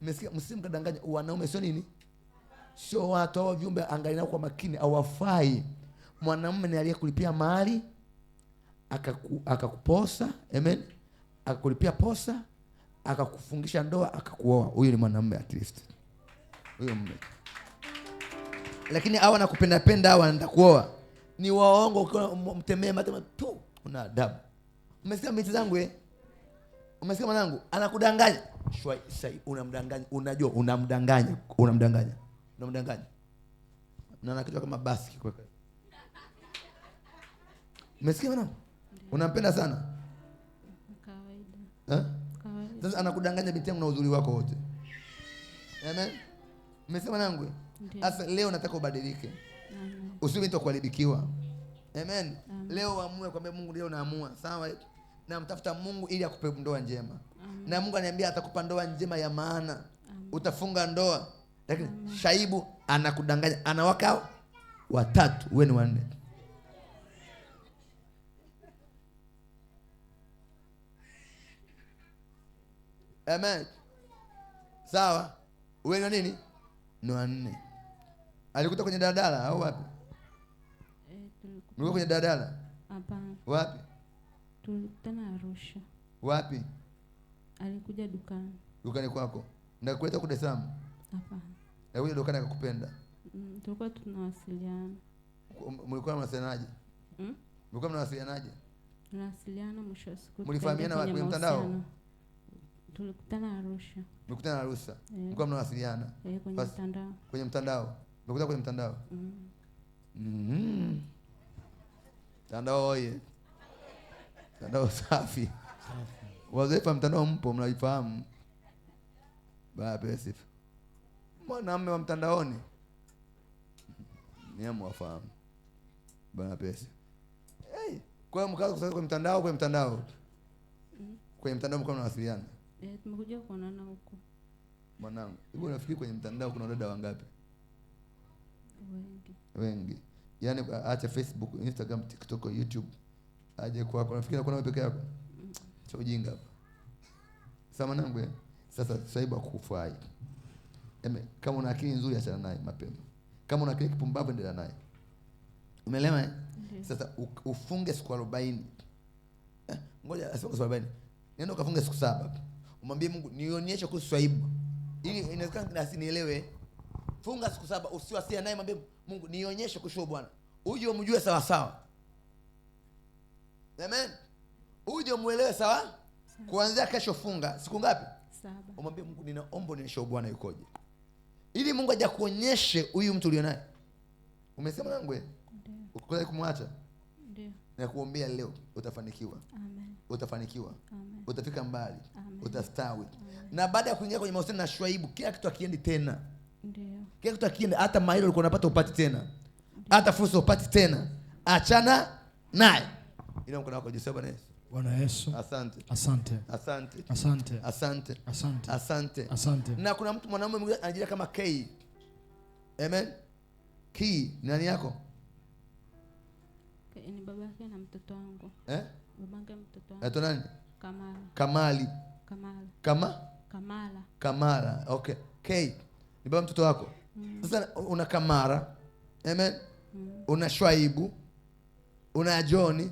Mmesikia, msimkadanganya. Wanaume sio nini? Sio watu hao, viumbe. Angalia nao kwa makini, hawafai. Mwanamume ni aliyekulipia mahali, akakuposa, amen. Akakulipia posa, akakufungisha ndoa, akakuoa. Huyo ni mwanamume at least. Huyo mume. Lakini hawa nakupenda hawa anataka kuoa. Ni waongo, ukiwa mtemee matema tu, una adabu. Umesikia miti zangu Umesikia mwanangu? Anakudanganya. Shwai, sai unamdanganya. Unajua unamdanganya. Na anakichwa kama basi kwa. Umesikia mwanangu? Unampenda sana? Kawaida. Sasa anakudanganya binti yangu na uzuri wako wote. Amen. Umesikia mwanangu? Sasa leo nataka ubadilike. Usiwe mtu kuharibikiwa. Amen. Leo uamue kwamba Mungu leo naamua. Sawa? Na mtafuta Mungu ili akupe ndoa njema. Na Mungu ananiambia atakupa ndoa njema ya maana. Utafunga ndoa. Lakini Shaibu anakudanganya. Ana waka 3, wewe ni 4. Amen. Sawa? Wewe ni nini? Ni 4. Alikuta kwenye daladala au wapi? Mlikuwa kwenye daladala? Hapana. Wapi? Tulikutana Arusha. Wapi? Alikuja dukani. Dukani kwako. Ndio kuleta kwa Dar es Salaam? Hapana. Alikuja dukani akakupenda. Tulikuwa tunawasiliana. Mlikuwa mnawasilianaje? Mlikuwa mnawasilianaje? Tunawasiliana, mwisho wa siku mlifahamiana wapi? Kwenye mtandao? Tulikutana Arusha. Mlikutana Arusha. Mlikuwa mnawasiliana? Kwenye mtandao. Kwenye mtandao. Mlikutana kwenye mtandao? Mtandao oye. Mtandao safi. Wazefa mtandao mpo mnaifahamu. Baba sifa. Mwanamume wa mtandaoni. Niamu wafahamu. Bwana pesa. Kwa hiyo mkaanza kusema kwenye mtandao, kwenye mtandao. Kwenye mtandao mko mnawasiliana. Tumekuja kuonana huko. Mwanangu, hivi unafikiri kwenye mtandao kuna dada wangapi? Wengi. Yaani acha Facebook, Instagram, TikTok, YouTube. Aje kwako. Unafikiri kuna wewe peke yako? Cha ujinga hapa. Sasa mwanangu, sasa Shaibu akufai. Kama una akili nzuri achana naye mapema. Kama una akili kipumbavu endelea naye. Umeelewa? Sasa ufunge siku 40. Ngoja siku 40. Nenda ukafunge siku 7. Umwambie Mungu nionyeshe kuhusu Shaibu. Ili inawezekana asinielewe. Funga siku 7 usiwasia naye, mwambie Mungu nionyeshe kuhusu Bwana. Uje umjue sawa sawa. Amen. Uje muelewe sawa? Kuanzia kesho funga siku ngapi? 7. Umwambie Mungu ninaomba unionyeshe Bwana yukoje. Ili Mungu aje kuonyeshe huyu mtu ulionaye. Umesema nangu wewe? Ndio. Ukikubali kumwacha? Ndio. Na kuombea leo utafanikiwa. Amen. Utafanikiwa. Amen. Utafika mbali. Amen. Utastawi. Amen. Na baada ya kuingia kwenye mahusiano na Shaibu, kila kitu akiendi tena. Ndio. Kila kitu akiendi, hata maili ulikuwa unapata upati tena. Hata fursa upati tena. Achana naye. Ila mkono wako jisema Bwana Yesu. Bwana Yesu. Asante. Asante. Asante. Asante. Asante. Asante. Asante. Asante. Na kuna mtu mwanamume mwingine anajiita kama K. Amen. K nani yako? Ni babake na mtoto wangu. Babake na mtoto wangu. Anaitwa nani? Kamala. Kamali. Kamala. Kamara. Okay. K. Ni baba mtoto wako. Sasa una Kamara. Amen. Una Shaibu. Una John.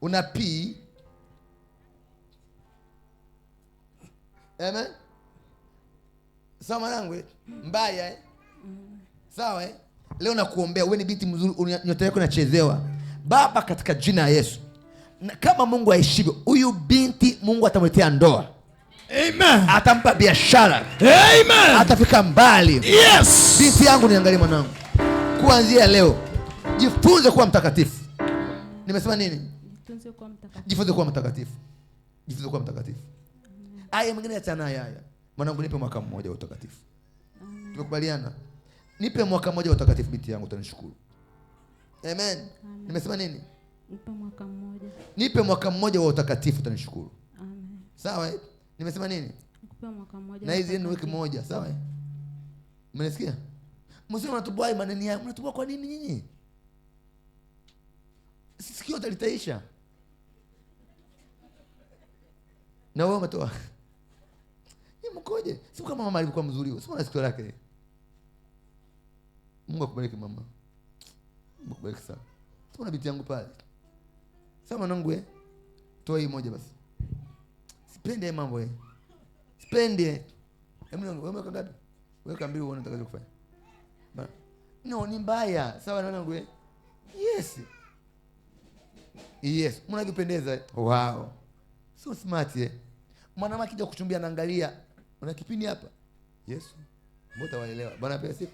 Una P. Amen. Sawa mwanangu, mbaya sawa leo nakuombea wewe ni binti mzuri, nyota yako inachezewa. Baba, katika jina la Yesu, na kama Mungu aishivyo, huyu binti Mungu atamletea ndoa. Amen. Atampa biashara. Amen. Atafika mbali. Yes. Binti yangu, niangalie mwanangu. Kuanzia leo jifunze kuwa mtakatifu. Nimesema nini? Jifunze kuwa mtakatifu. Jifunze kuwa mtakatifu. Jifunze kuwa mtakatifu. Aya mwingine achana haya. Mwanangu, nipe mwaka mmoja wa utakatifu. Tumekubaliana? Nipe mwaka mmoja wa utakatifu binti yangu, utanishukuru. Amen. Nimesema nini? Nipe mwaka mmoja. Nipe mwaka mmoja wa utakatifu, utanishukuru. Amen. Sawa? Nimesema nini? Nikupe mwaka mmoja. Na hizi ni wiki moja, sawa? Mmenisikia? Msio mnatubwai maneno yao. Mnatubwa kwa nini nyinyi? Sikio talitaisha. Na wewe umetoa. Ni mkoje? Si kama mama alikuwa mzuri. Si mwana sikio lake. Mungu akubariki mama. Mungu akubariki sana. Si mwana binti yangu pale. Sasa mwanangu toa hii moja basi. Sipende mambo Sipende. Wewe umeka ngapi? Weka 2 uone utakaje kufanya. No, ni mbaya. Sawa mwanangu Yes. Yes. Mnavipendeza. Wow. So smart Mwanamke akija kuchumbia anaangalia. Una kipindi hapa? Yesu. Mbona waelewa? Bwana pesa siku.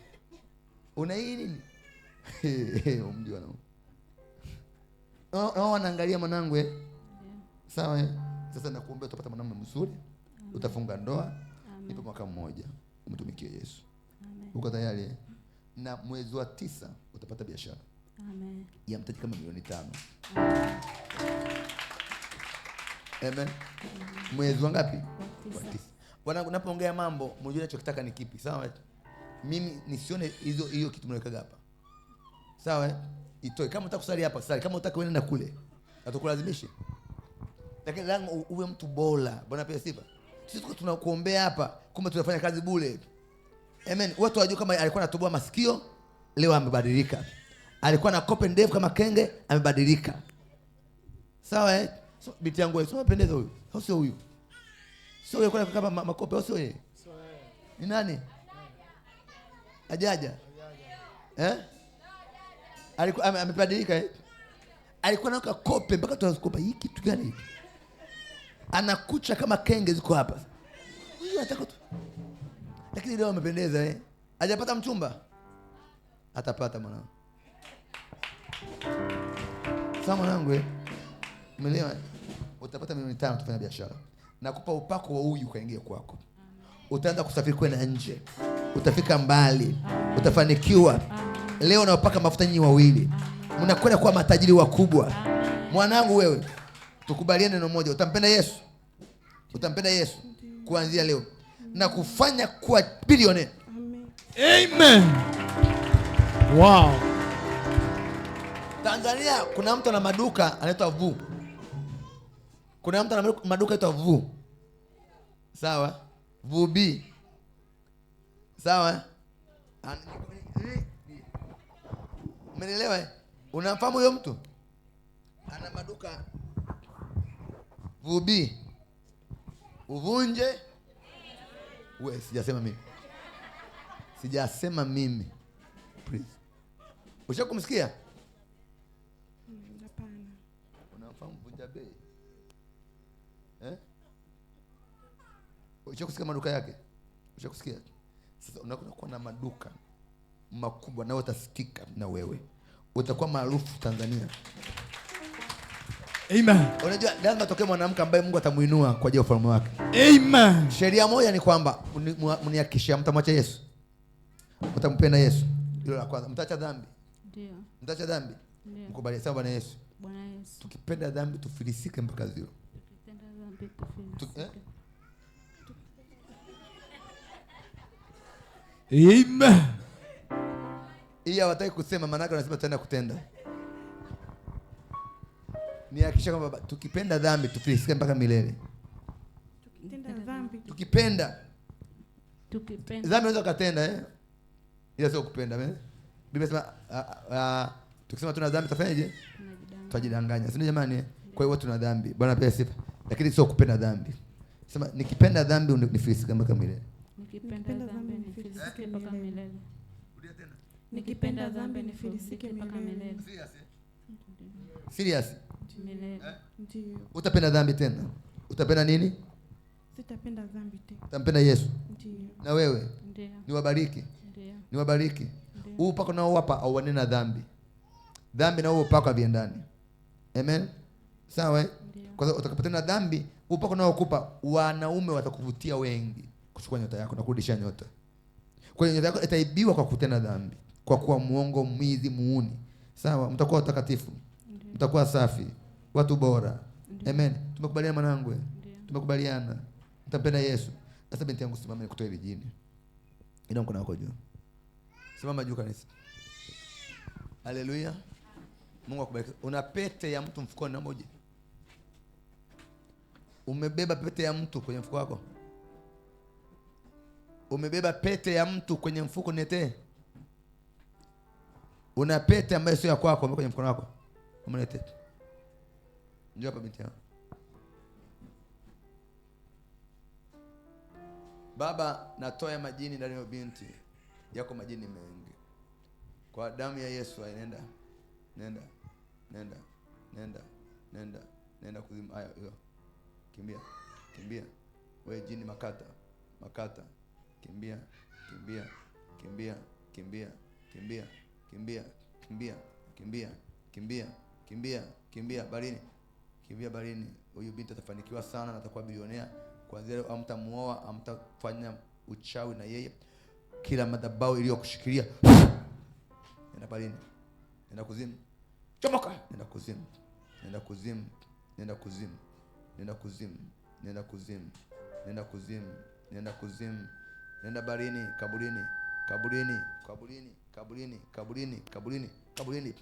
Una hii nini? Umjua na. Anaangalia mwanangu Sawa Sasa nakuombea utapata mwanamume mzuri. Utafunga ndoa. Nipe mwaka mmoja umtumikie Yesu. Amen. Uko tayari? Na mwezi wa 9 utapata biashara. Amen. Ya mtaji kama milioni 5. Amen. Mwezi wangapi? Wa 9. Bwana, unapoongea mambo, mjue unachotaka ni kipi. Sawa? Mimi nisione hiyo kitu mnaweka hapa. Sawa? Itoe. Kama unataka kusali hapa, sali. Kama unataka uende na kule, atakulazimisha. Lakini lazima uwe mtu bora. Bwana pia sifa. Sisi tunakuombea hapa, kumbe tunafanya kazi bure. Amen. Watu wajue kama alikuwa anatoboa masikio, leo amebadilika. Alikuwa na kope ndefu kama kenge, amebadilika. Sawa? So, binti yangu wewe, sio unapendeza huyu. Sio huyu. Sio yeye kwa kama makope, sio yeye. Ni nani? Ajaja. Alikuwa amebadilika Alikuwa na kope mpaka tunakopa hii kitu gani hiki? Anakucha kama kenge ziko hapa. Huyu anataka tu. Lakini leo amependeza Hajapata mchumba? Atapata mwanangu. Sawa mwanangu Umeelewa? Utapata milioni 5 tufanya biashara. Nakupa upako wa huyu kaingia kwako. Utaanza kusafiri kwenda nje. Utafika mbali. Utafanikiwa. Leo naupaka mafuta nyinyi wawili. Mnakwenda kuwa matajiri wakubwa. Mwanangu wewe, tukubaliane neno moja. Utampenda Yesu. Utampenda Yesu kuanzia leo na kufanya kuwa bilionea. Amen. Wow. Tanzania kuna mtu ana maduka anaitwa Vu. Kuna mtu ana maduka anaitwa Vu. Sawa? Vubi. Sawa? Umeelewa? Unamfahamu huyo mtu? Ana maduka Vubi. Uvunje. Wewe sijasema mimi. Sijasema mimi. Please. Ushakumsikia? Hapana. Unamfahamu Vunja Bei? Ushakusikia maduka yake? Ushakusikia? Sasa unakuwa na maduka makubwa na utasikika na wewe. Utakuwa maarufu Tanzania. Amen. Unajua lazima tokee mwanamke ambaye Mungu atamuinua kwa ajili ya ufalme wake. Amen. Sheria moja ni kwamba mnihakikishia mtamwacha Yesu. Mtampenda Yesu. Hilo la kwanza. Mtaacha dhambi. Ndio. Mtaacha dhambi. Mkubali sawa Bwana Yesu. Bwana Yesu. Tukipenda dhambi tufilisike mpaka zero. Tukipenda dhambi tufilisike. Amen. Hii hawataki kusema, maana yake wanasema tutaenda kutenda. Nihakikisha kwamba tukipenda dhambi tufilisike mpaka milele. Tukipenda dhambi. Tukipenda Tukipenda. dhambi unaweza kutenda ila sio kupenda. Biblia inasema tukisema tuna dhambi tafanyaje? Tutajidanganya. Sio jamani? Kwa hiyo watu tuna dhambi. Bwana pia sifa. Lakini sio kupenda dhambi. Sema nikipenda dhambi nifilisike mpaka milele. Nikipenda dhambi nifilisike mpaka milele. Rudia tena. Nikipenda dhambi nifilisike mpaka milele. Serious? Milele. Ndio. Utapenda dhambi tena? Utapenda nini? Sitapenda dhambi tena. Utampenda Yesu? Ndio. Na wewe? Ndio. Niwabariki. Ndio. Niwabariki. Huu upako nao hapa au wanena dhambi. Dhambi na huo upako haviendani. Amen. Sawa? Kwa sababu utakapotenda dhambi, upako nao ukupa wanaume watakuvutia wengi kuchukua nyota yako na kurudisha nyota. Kwa hiyo nyota yako itaibiwa kwa kutenda dhambi, kwa kuwa muongo, mwizi, muuni. Sawa? Mtakuwa watakatifu. Mtakuwa safi, watu bora. Amen. Tumekubaliana mwanangu? Tumekubaliana. Mtampenda Yesu. Sasa binti yangu simama nikutoe vijini. Ina mkono wako juu. Simama juu kanisa. Haleluya. Mungu akubariki. Una pete ya mtu mfukoni, naomba uje. Umebeba pete ya mtu kwenye mfuko wako? Umebeba pete ya mtu kwenye mfuko, niletee. Una pete ambayo sio ya kwako kwenye mkono wako? Umletee. Njoo hapa binti yangu. Baba, natoa majini ndani ya binti yako, majini mengi. Kwa damu ya Yesu, nenda. Nenda. Nenda. Nenda. Nenda. Nenda kuzimu haya hiyo. Kimbia. Kimbia. Wewe jini makata. Makata. Kimbia. Kimbia. Kimbia. Kimbia. Kimbia. Kimbia. Kimbia. Kimbia. Kimbia. Kimbia. Kimbia barini. Kimbia barini. Huyu binti atafanikiwa sana na atakuwa bilionea. Kuanzia leo amtamuoa, amtafanya uchawi na yeye. Kila madhabahu iliyokushikilia. Nenda barini. nenda kuzimu, chomoka, nenda kuzimu, nenda kuzimu, nenda kuzimu, nenda kuzimu, nenda kuzimu, nenda kuzimu, nenda kuzimu, nenda barini, kaburini, kaburini, kaburini, kaburini, kaburini, kaburini, kaburini.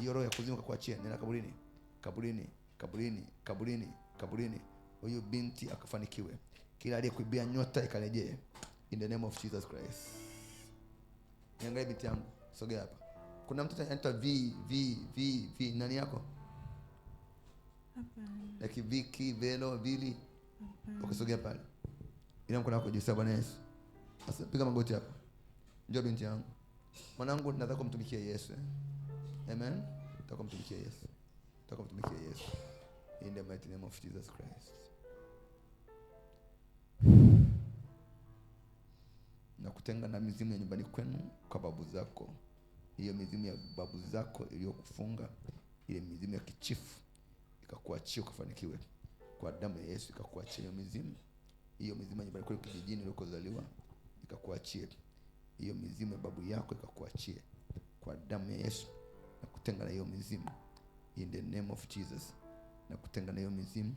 Hiyo roho ya kuzimu kakuachia, nenda kaburini, kaburini, kaburini, kaburini, kaburini. Huyu binti akafanikiwe. Kila aliyekuibia nyota ikarejee in the name of Jesus Christ. Niangalie binti yangu, sogea hapa. Kuna mtu anaitwa V nani yako? Hapana. Like Viki, Velo, Vili. Hapana. Ukisogea pale. Ina mkono wako juu sana Bwana Yesu. Sasa piga magoti hapa. Njoo binti yangu. Mwanangu nataka kumtumikia Yesu. Amen. Nataka kumtumikia Yesu. Nataka kumtumikia Yesu. In the mighty name of Jesus Christ. Na kutenga na mizimu ya nyumbani kwenu kwa babu zako. Hiyo mizimu ya babu zako iliyokufunga, ile mizimu ya kichifu ikakuachia ukafanikiwe. Kwa damu ya Yesu ikakuachia hiyo mizimu. Hiyo mizimu ya nyumbani kwenu kijijini ulikozaliwa ikakuachie. Hiyo mizimu ya babu yako ikakuachie. Kwa damu ya Yesu na kutenga na hiyo mizimu in the name of Jesus. Na kutenga na hiyo mizimu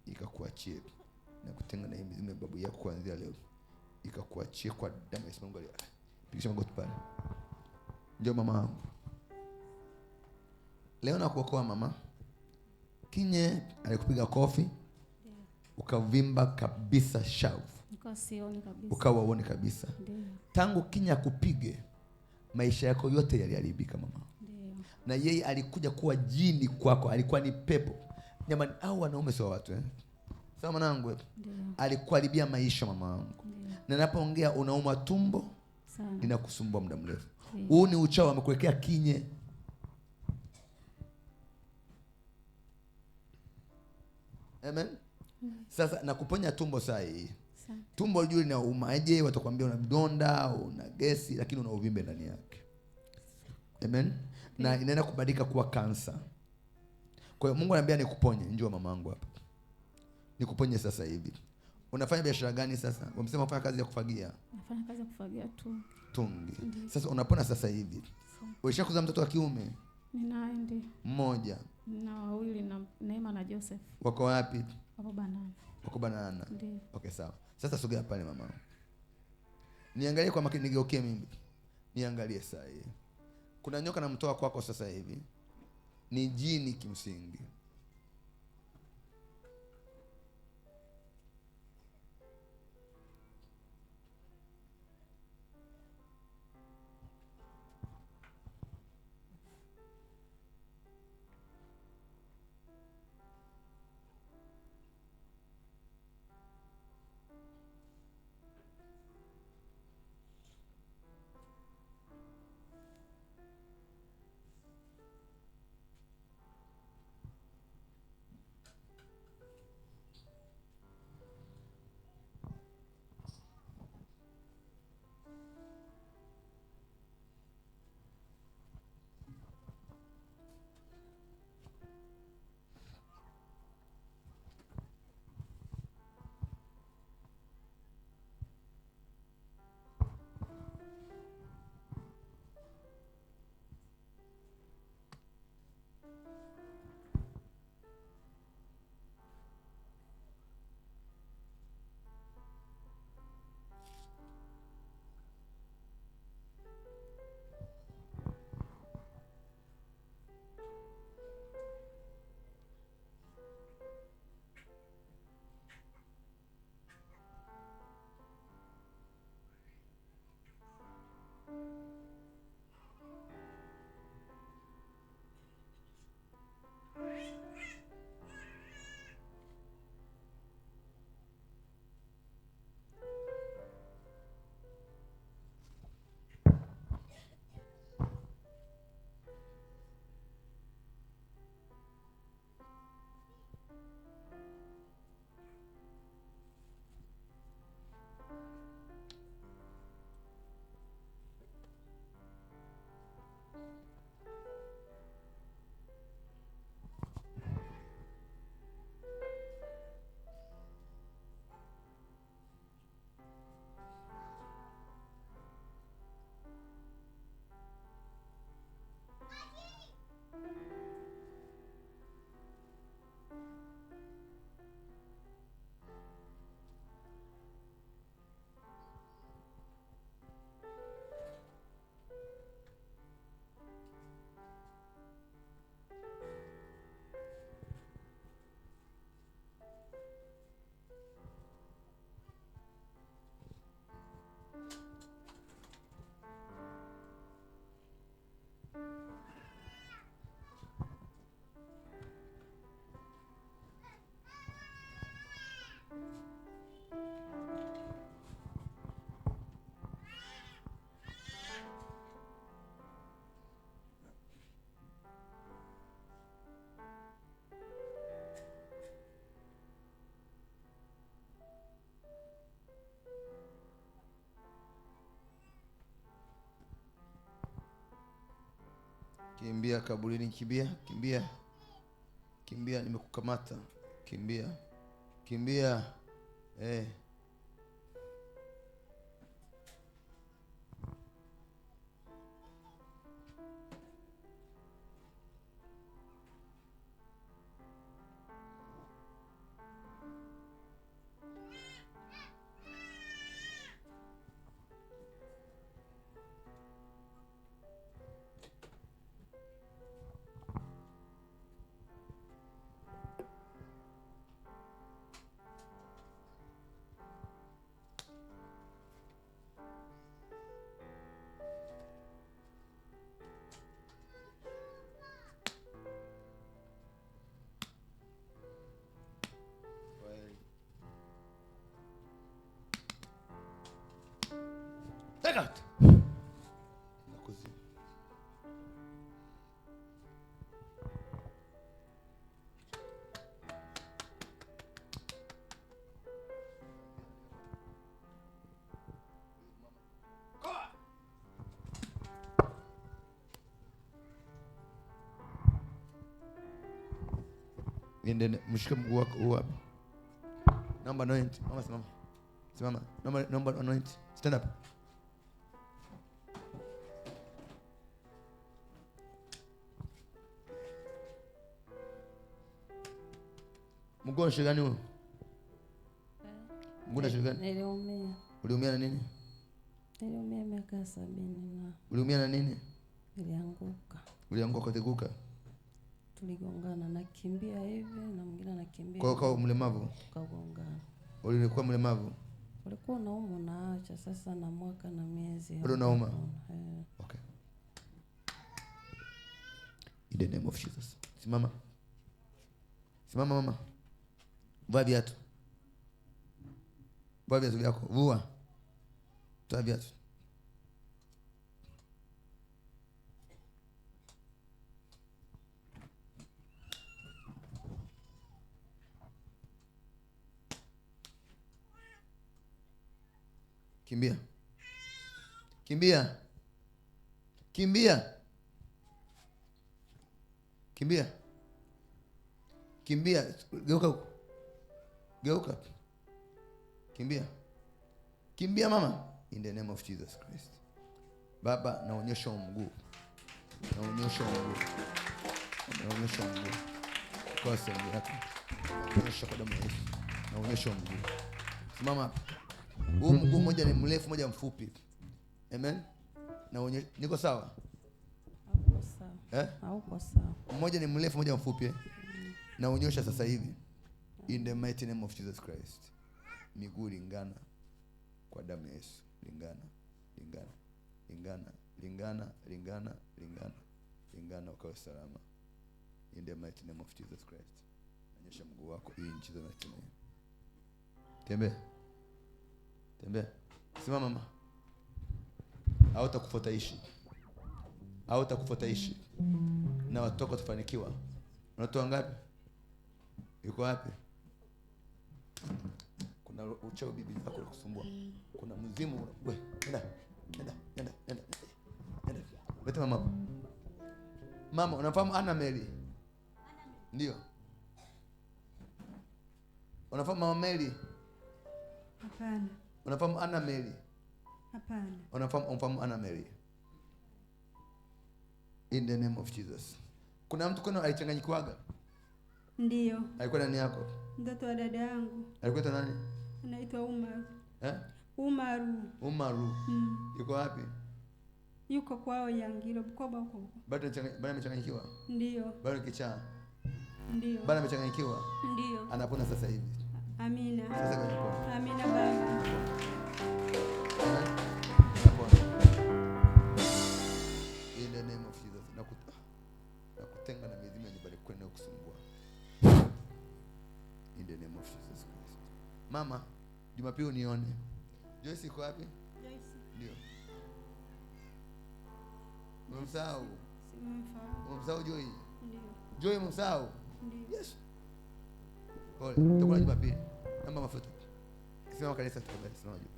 ikakuachie. Na kutenga na hiyo mizimu ya babu yako kuanzia leo ikakuachie kwa damu ya Yesu. Mungu aliye. Pigisha magoti pale. Njoo mama wangu. Leo nakuokoa mama. Kinye alikupiga kofi. Ukavimba kabisa shavu. Nikawa sioni kabisa. Ukawa uone kabisa. Ndio. Tangu Kinya kupige maisha yako yote yaliharibika mama. Ndio. Na yeye alikuja kuwa jini kwako, alikuwa ni pepo. Jamani, au wanaume sio watu Sawa mwanangu. Ndio. Alikuharibia maisha mama wangu. Na ninapoongea unauma tumbo sana. Inakusumbua muda mrefu. Huu ni uchawi amekuwekea Kinye. Amen. Sasa nakuponya tumbo saa hii. Tumbo juu linaumaje, watakwambia una vidonda, una gesi, lakini una uvimbe ndani yake. Amen. Na inaenda kubadilika kuwa kansa. Kwa hiyo Mungu ananiambia nikuponye. Njoo mamangu hapa. Nikuponye sasa hivi. Unafanya biashara gani sasa? Wamesema unafanya kazi ya kufagia. Nafanya kazi ya kufagia tu. Tungi. Sasa unapona sasa hivi. Ulishakuza mtoto wa kiume? Ninaye ndiye. Mmoja. Na wawili na Neema na Joseph. Wako wapi? Wako Banana. Wako Banana. Ndiyo. Okay, sawa. Sasa sogea pale mama. Niangalie kwa makini, nigeukie mimi. Niangalie saa hii. Kuna nyoka namtoa kwako sasa hivi. Ni jini kimsingi. Kimbia kaburini, kimbia, kimbia. Kimbia, nimekukamata. Kimbia. Kimbia. Take out. Mshike mguu wako huu hapa. Naomba anoint. Mama simama. Simama. Naomba anoint. Stand up. Mguu wa shigani huo? Mguu wa shigani? Niliumia. Uliumia na nini? Niliumia miaka 70 na. Uliumia na nini? Nilianguka. Ulianguka kuteguka? Tuligongana, nakimbia hivi na mwingine anakimbia. Kwa hiyo mlemavu? Tukagongana. Ulikuwa mlemavu? Ulikuwa unauma, naacha sasa na mwaka na miezi. Bado unauma? Okay. In the name of Jesus. Simama. Simama mama. Vua viatu. Vua viatu vyako. Vua. Toa viatu. Kimbia. Kimbia. Kimbia. Kimbia. Kimbia. Geuka. Geuka. Kimbia. Kimbia mama. In the name of Jesus Christ. Baba, naonyesha mguu. Naonyesha mguu. Naonyesha mguu. Kwa sehemu yako. Naonyesha kwa damu ya Yesu. Naonyesha mguu. Simama hapa. Huu mguu mmoja ni mrefu, mmoja mfupi. Amen. Naonyesha, niko sawa? Hauko sawa. Hauko sawa. Mmoja ni mrefu, mmoja mfupi. Naonyesha sasa hivi. In the mighty name of Jesus Christ. Miguu lingana kwa damu ya Yesu. Lingana. Lingana. Lingana. Lingana. Lingana. Lingana. Lingana ukawe salama. In the mighty name of Jesus Christ. Naonyesha mguu wako hii nchi za mighty name. Tembea. Tembea. Simama mama. Hautakufuata ishi. Hautakufuata ishi. Na watoto wako tufanikiwa. Unatoa ngapi? Yuko wapi? Kuna uchao bibi zako kusumbua. Kuna mzimu. Wewe, nenda. Nenda, nenda, nenda. Nenda. Leta mama. Mama, unafahamu Anna Mary? Ndio. Unafahamu Mama Mary? Hapana. Unafahamu Anna Mary? Hapana. Unafahamu Anna Mary? In the name of Jesus. Kuna mtu kwani alichanganyikiwaga? Ndio. Alikuwa nani yako? Mtoto wa dada yangu. Alikuwa nani? Anaitwa Umaru. Umaru. Umaru. Yuko wapi? Yuko kwao Yangiro, Bukoba huko. Bado amechanganyikiwa? Ndio. Bado kichaa? Ndio. Bado amechanganyikiwa? Ndio. Anapona sasa hivi. Amina. Sasa anapona. Amina baba. In the name of Jesus. Nakutenga na mizimu ya nyumbani kwenda kusumbua. In the name of Jesus Christ. Mama, Jumapili unione. Joyce iko wapi? Joyce. Ndio. Umemsahau? Simfahamu. Umemsahau Joy? Ndio. Joy umemsahau? Ndio. Yes. Pole. Tutakuwa Jumapili. Namba mafuta. Simama kanisa tafadhali, simama juu.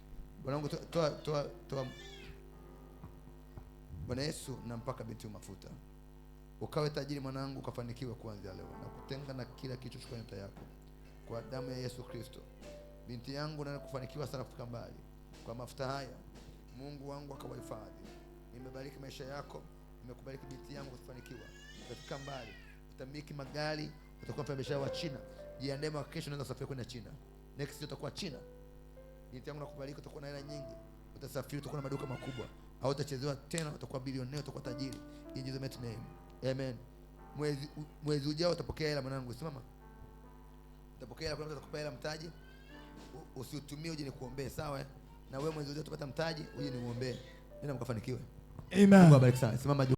Bwana wangu toa. Bwana Yesu, nampaka binti mafuta. Ukawe tajiri mwanangu, ukafanikiwe kuanzia leo, na kutenga na kila kitu chukua nyota yako kwa damu ya Yesu Kristo. Binti yangu, na kufanikiwa sana kufika mbali kwa mafuta haya. Mungu wangu akawahifadhi. Nimebariki maisha yako, nimekubariki binti yangu, kufanikiwa, utafika mbali, utamiliki magari, utakuwa mfanya biashara wa China. Jiandae mwaka kesho unaweza kusafiri kwenda China. Next year utakuwa China. Binti yangu, nakubariki, utakuwa na hela nyingi, utasafiri, utakuwa na maduka makubwa, au utachezewa tena, utakuwa bilionea, utakuwa tajiri. In Jesus mighty name. Amen. Mwezi ujao utapokea hela mwanangu, simama. Utapokea hela, kuna mtu atakupa hela mtaji. Usiutumie uje nikuombee, sawa? Na wewe mwezi ujao utapata mtaji, uje nimuombee. Nenda mkafanikiwe. Amen. Mungu abariki sana. Simama.